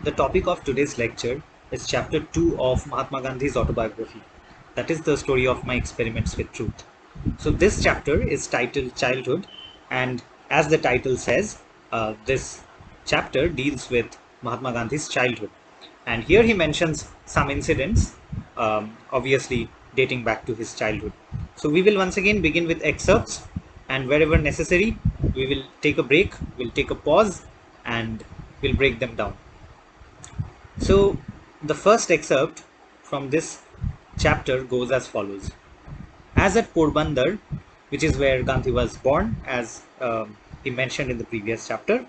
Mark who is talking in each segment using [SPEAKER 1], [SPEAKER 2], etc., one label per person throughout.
[SPEAKER 1] The topic of today's lecture is chapter 2 of Mahatma Gandhi's autobiography. That is the story of my experiments with truth. So, this chapter is titled Childhood, and as the title says, this chapter deals with Mahatma Gandhi's childhood. And here he mentions some incidents, obviously dating back to his childhood. So, we will once again begin with excerpts, and wherever necessary, we will take a break, we'll take a pause, and we'll break them down. So, the first excerpt from this chapter goes as follows. As at Porbandar, which is where Gandhi was born, as he mentioned in the previous chapter,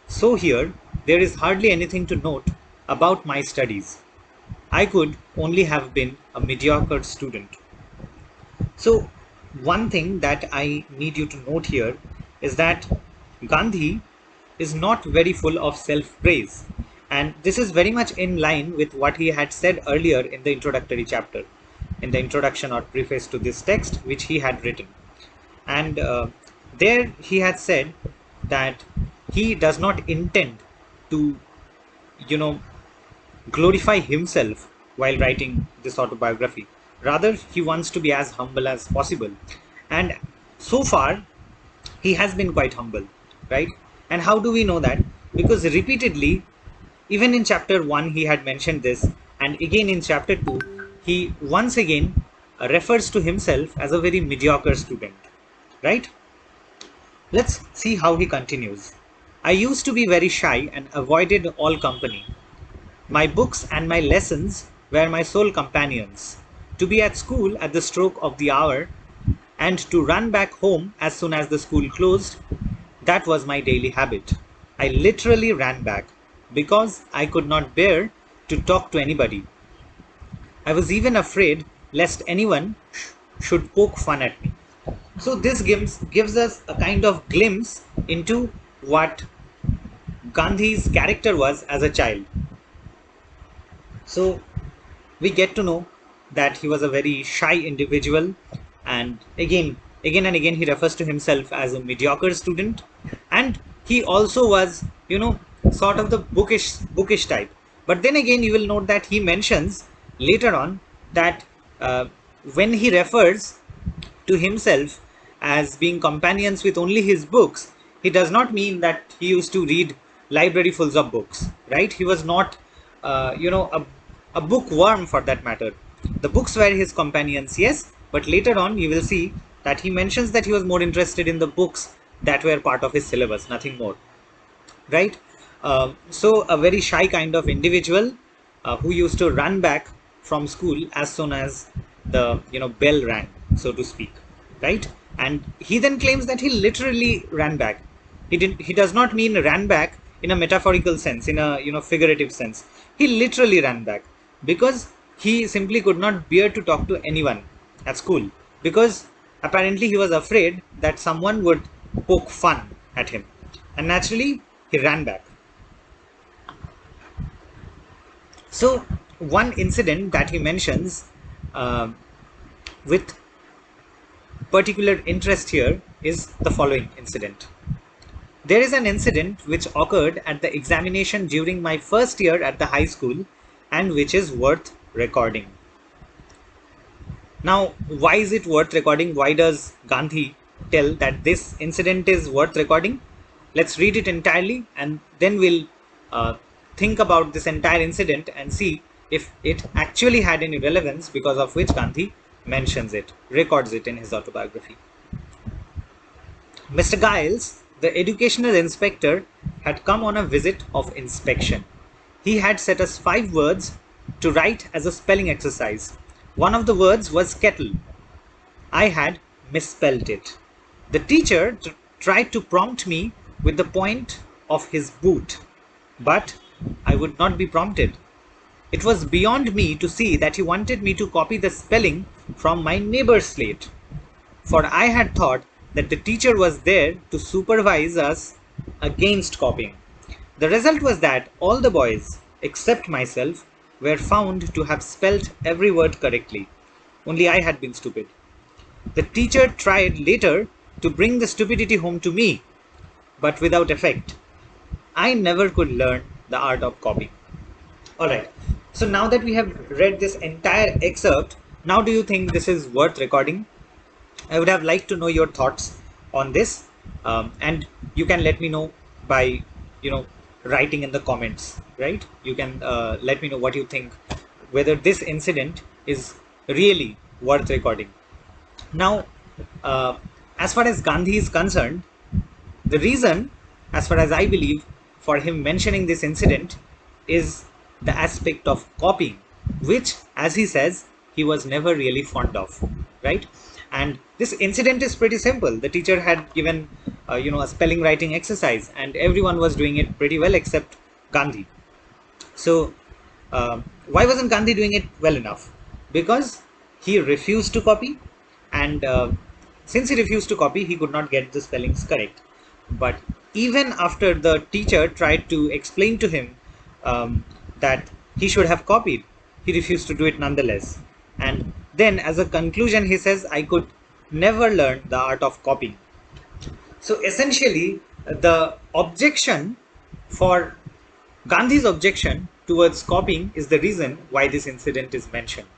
[SPEAKER 1] so here there is hardly anything to note about my studies. I could only have been a mediocre student. So, one thing that I need you to note here is that Gandhi is not very full of self praise, and this is very much in line with what he had said earlier in the introductory chapter, in the introduction or preface to this text, which he had written. And there he had said that he does not intend to, glorify himself while writing this autobiography. Rather, he wants to be as humble as possible. And so far, he has been quite humble, right? And how do we know that? Because repeatedly, even in chapter 1, he had mentioned this, and again in chapter 2, he once again refers to himself as a very mediocre student, right? Let's see how he continues. I used to be very shy and avoided all company. My books and my lessons were my sole companions. To be at school at the stroke of the hour and to run back home as soon as the school closed, that was my daily habit. I literally ran back because I could not bear to talk to anybody. I was even afraid lest anyone should poke fun at me. So this gives us a kind of glimpse into what Gandhi's character was as a child. So we get to know that he was a very shy individual, and again and again he refers to himself as a mediocre student, and he also was, sort of the bookish type. But then again you will note that he mentions later on that when he refers to himself as being companions with only his books, he does not mean that he used to read library fulls of books, right? He was not, a bookworm for that matter. The books were his companions, yes, but later on you will see that he mentions that he was more interested in the books that were part of his syllabus, nothing more, right? So a very shy kind of individual who used to run back from school as soon as the bell rang, so to speak, right? And he then claims that he literally ran back. He does not mean ran back in a metaphorical sense, in a figurative sense. He literally ran back because he simply could not bear to talk to anyone at school, because apparently he was afraid that someone would poke fun at him, and naturally he ran back. So one incident that he mentions with particular interest here is the following incident. There is an incident which occurred at the examination during my first year at the high school and which is worth recording. Now, why is it worth recording? Why does Gandhi tell that this incident is worth recording? Let's read it entirely and then we'll think about this entire incident and see if it actually had any relevance, because of which Gandhi mentions it, records it in his autobiography. Mr. Giles, the educational inspector, had come on a visit of inspection. He had set us 5 words to write as a spelling exercise. One of the words was kettle. I had misspelled it. The teacher tried to prompt me with the point of his boot, but I would not be prompted. It was beyond me to see that he wanted me to copy the spelling from my neighbor's slate, for I had thought that the teacher was there to supervise us against copying. The result was that all the boys, except myself, were found to have spelt every word correctly. Only I had been stupid. The teacher tried later to bring the stupidity home to me, but without effect. I never could learn the art of copying. All right. So now that we have read this entire excerpt, now do you think this is worth recording? I would have liked to know your thoughts on this, and you can let me know by, you know, writing in the comments. Right? You can let me know what you think, whether this incident is really worth recording. Now, uh, as far as Gandhi is concerned, the reason, as far as I believe, for him mentioning this incident is the aspect of copying, which, as he says, he was never really fond of, right? And this incident is pretty simple. The teacher had given, a spelling writing exercise, and everyone was doing it pretty well except Gandhi. So, why wasn't Gandhi doing it well enough? Because he refused to copy, and since he refused to copy, he could not get the spellings correct. But even after the teacher tried to explain to him that he should have copied, he refused to do it nonetheless. And then, as a conclusion, he says, I could never learn the art of copying. So, essentially, the objection for Gandhi's objection towards copying is the reason why this incident is mentioned,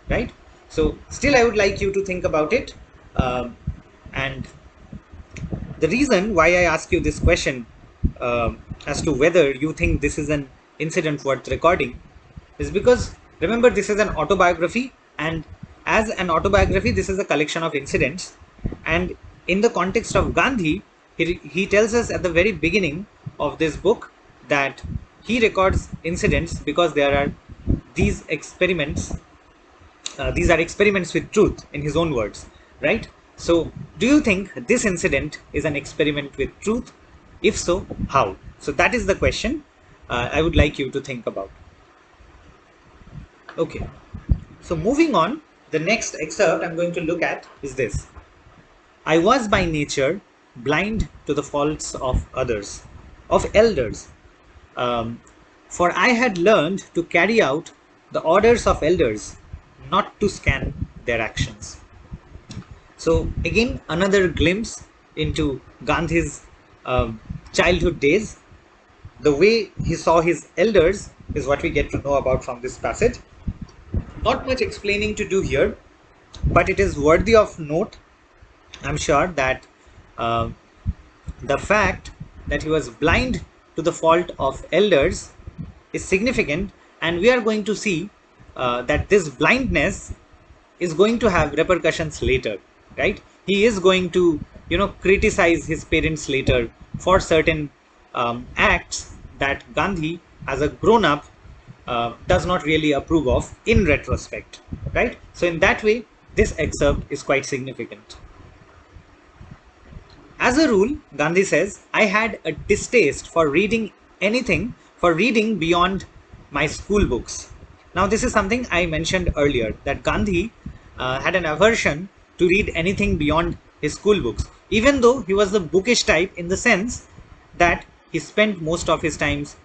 [SPEAKER 1] right? So, still, I would like you to think about it. And the reason why I ask you this question as to whether you think this is an incident worth recording is because remember, this is an autobiography, and as an autobiography, this is a collection of incidents. And in the context of Gandhi, he tells us at the very beginning of this book that he records incidents because there are these experiments. These are experiments with truth, in his own words, right? So, do you think this incident is an experiment with truth? If so, how? So, that is the question I would like you to think about. Okay. So, moving on, the next excerpt I'm going to look at is this. I was by nature blind to the faults of others, of elders, um, for I had learned to carry out the orders of elders, not to scan their actions. So, again, another glimpse into Gandhi's um, childhood days. The way he saw his elders is what we get to know about from this passage. Not much explaining to do here, but it is worthy of note, I'm sure, that uh, the fact that he was blind to the fault of elders is significant, and we are going to see that this blindness is going to have repercussions later, right? He is going to, criticize his parents later for certain acts that Gandhi, as a grown up, does not really approve of in retrospect, right? So, in that way, this excerpt is quite significant. As a rule, Gandhi says, I had a distaste for reading anything, for reading beyond my school books. Now, this is something I mentioned earlier, that Gandhi had an aversion to read anything beyond his school books, even though he was the bookish type in the sense that he spent most of his times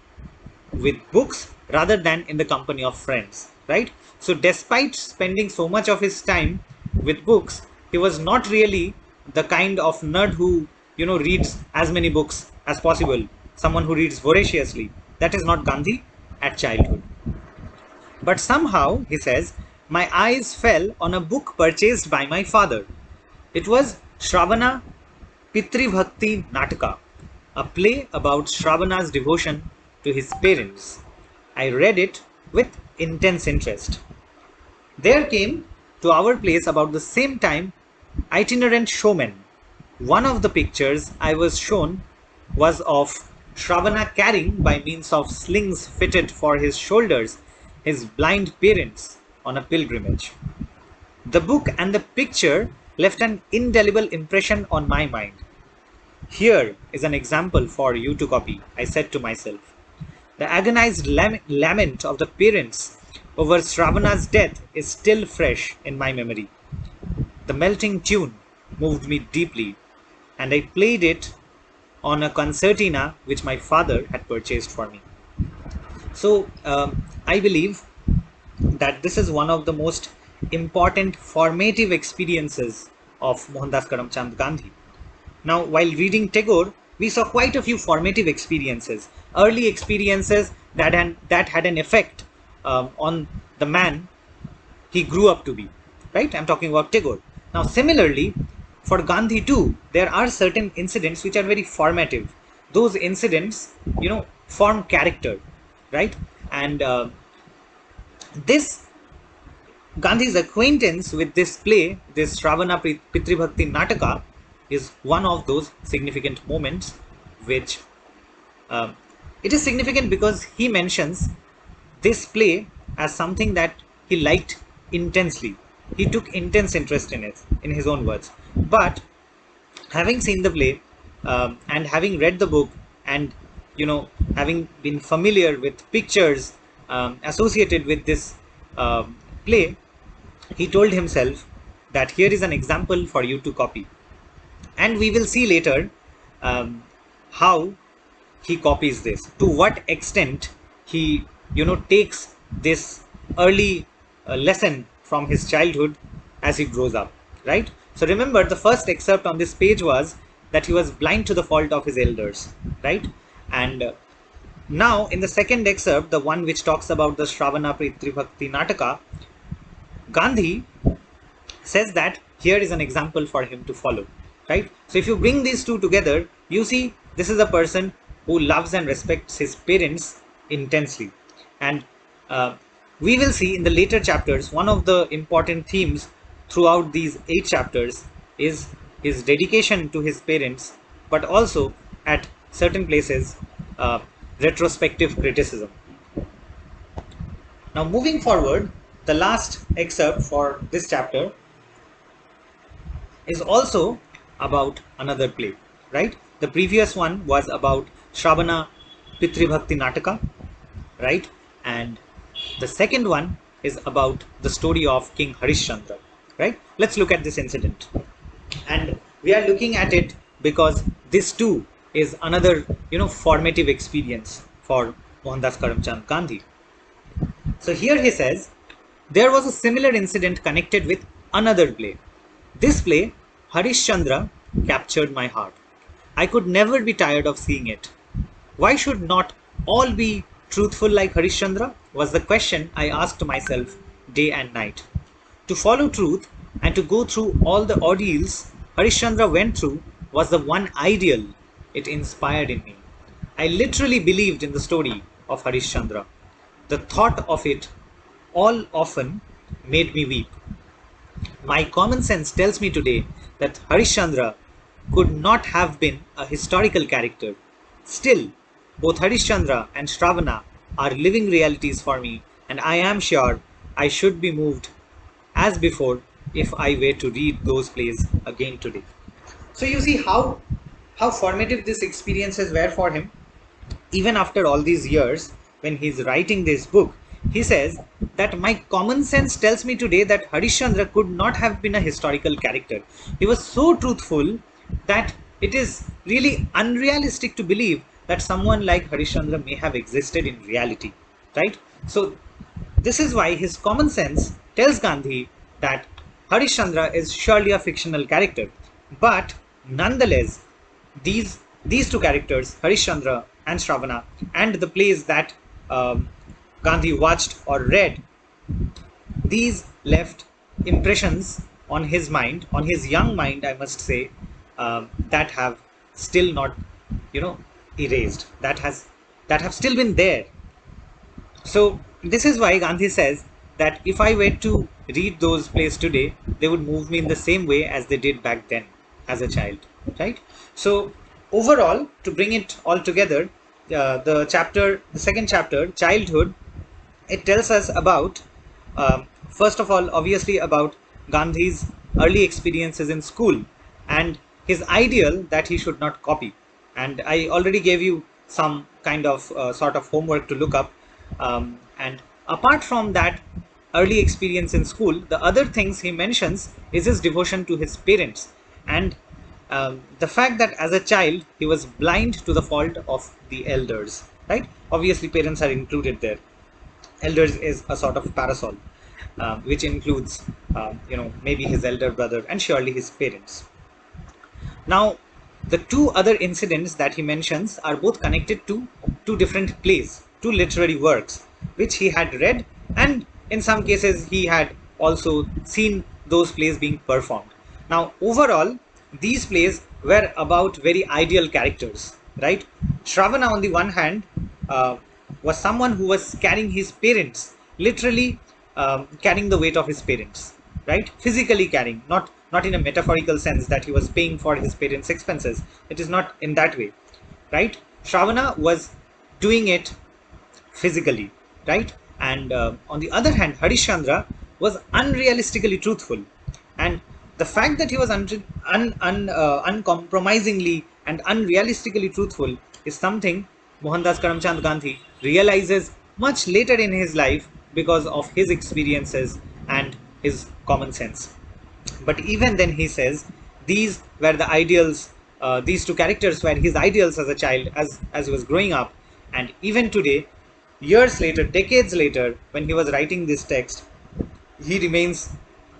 [SPEAKER 1] with books rather than in the company of friends, right? So, despite spending so much of his time with books, he was not really the kind of nerd who, reads as many books as possible, someone who reads voraciously. That is not Gandhi at childhood. But somehow, he says, my eyes fell on a book purchased by my father. It was Shravana Pitri Bhakti Nataka, a play about Shravana's devotion to his parents. I read it with intense interest. There came to our place about the same time itinerant showmen. One of the pictures I was shown was of Shravana carrying, by means of slings fitted for his shoulders, his blind parents on a pilgrimage. The book and the picture left an indelible impression on my mind. Here is an example for you to copy, I said to myself. The agonized lament of the parents over Shravana's death is still fresh in my memory. The melting tune moved me deeply, and I played it on a concertina which my father had purchased for me. So, I believe that this is one of the most important formative experiences of Mohandas Karamchand Gandhi. Now, while reading Tagore, we saw quite a few formative experiences, early experiences that had an effect on the man he grew up to be, right? I'm talking about Tagore. Now, similarly, for Gandhi too, there are certain incidents which are very formative. Those incidents, form character, right? And this Gandhi's acquaintance with this play, this Shravana Pitribhakti Nataka, is one of those significant moments which um, it is significant because he mentions this play as something that he liked intensely. He took intense interest in it, in his own words. But having seen the play and having read the book, and having been familiar with pictures associated with this play, he told himself that here is an example for you to copy. And we will see later how he copies this, to what extent he takes this early lesson from his childhood as he grows up, right? So remember, the first excerpt on this page was that he was blind to the fault of his elders, right? And now in the second excerpt, the one which talks about the Shravana Pitribhakti Nataka, Gandhi says that here is an example for him to follow, right? So if you bring these two together, you see this is a person who loves and respects his parents intensely. And we will see in the later chapters, one of the important themes throughout these 8 chapters is his dedication to his parents, but also at certain places uh, retrospective criticism. Now, moving forward, the last excerpt for this chapter is also about another play, right? The previous one was about Shravana Pitribhakti Nataka, right? And the second one is about the story of King Harishchandra, right? Let's look at this incident. And we are looking at it because this too is another, formative experience for Mohandas Karamchand Gandhi. So here he says, there was a similar incident connected with another play. This play, Harishchandra, captured my heart. I could never be tired of seeing it. Why should not all be truthful like Harishchandra? Was the question I asked myself day and night. To follow truth and to go through all the ordeals Harishchandra went through was the one ideal it inspired in me. I literally believed in the story of Harishchandra. The thought of it all often made me weep. My common sense tells me today that Harishchandra could not have been a historical character. Still, both Harishchandra and Shravana are living realities for me, and I am sure I should be moved as before if I were to read those plays again today. So you see how formative these experiences were for him. Even after all these years, when he's writing this book, he says that my common sense tells me today that Harishchandra could not have been a historical character. He was so truthful that it is really unrealistic to believe that someone like Harishchandra may have existed in reality, right? So this is why his common sense tells Gandhi that Harishchandra is surely a fictional character. But nonetheless, these two characters, Harishchandra and Shravana, and the plays that Gandhi watched or read, these left impressions on his mind, on his young mind, I must say, that have still not, erased. That have still been there. So this is why Gandhi says that if I were to read those plays today, they would move me in the same way as they did back then as a child, right? So overall, to bring it all together, the second chapter, childhood, it tells us about, first of all, obviously about Gandhi's early experiences in school and his ideal that he should not copy. And I already gave you some kind of sort of homework to look up. And apart from that early experience in school, the other things he mentions is his devotion to his parents and the fact that as a child he was blind to the fault of the elders, right? Obviously, parents are included there. Elders is a sort of parasol, which includes, maybe his elder brother and surely his parents. Now, the two other incidents that he mentions are both connected to two different plays, two literary works, which he had read and in some cases he had also seen those plays being performed. Now, overall, these plays were about very ideal characters, right? Shravana, on the one hand, was someone who was carrying his parents, literally carrying the weight of his parents, right? Physically carrying, not in a metaphorical sense that he was paying for his parents' expenses. It is not in that way, right? Shravana was doing it physically, right? And on the other hand, Harishchandra was unrealistically truthful. And the fact that he was uncompromisingly and unrealistically truthful is something Mohandas Karamchand Gandhi realizes much later in his life because of his experiences and his common sense. But even then, he says these were the ideals. These two characters were his ideals as a child, as he was growing up, and even today, years later, decades later, when he was writing this text, he remains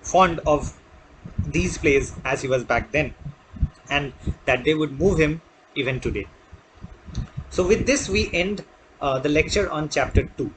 [SPEAKER 1] fond of these plays as he was back then, and that they would move him even today. So, with this, we end the lecture on chapter 2.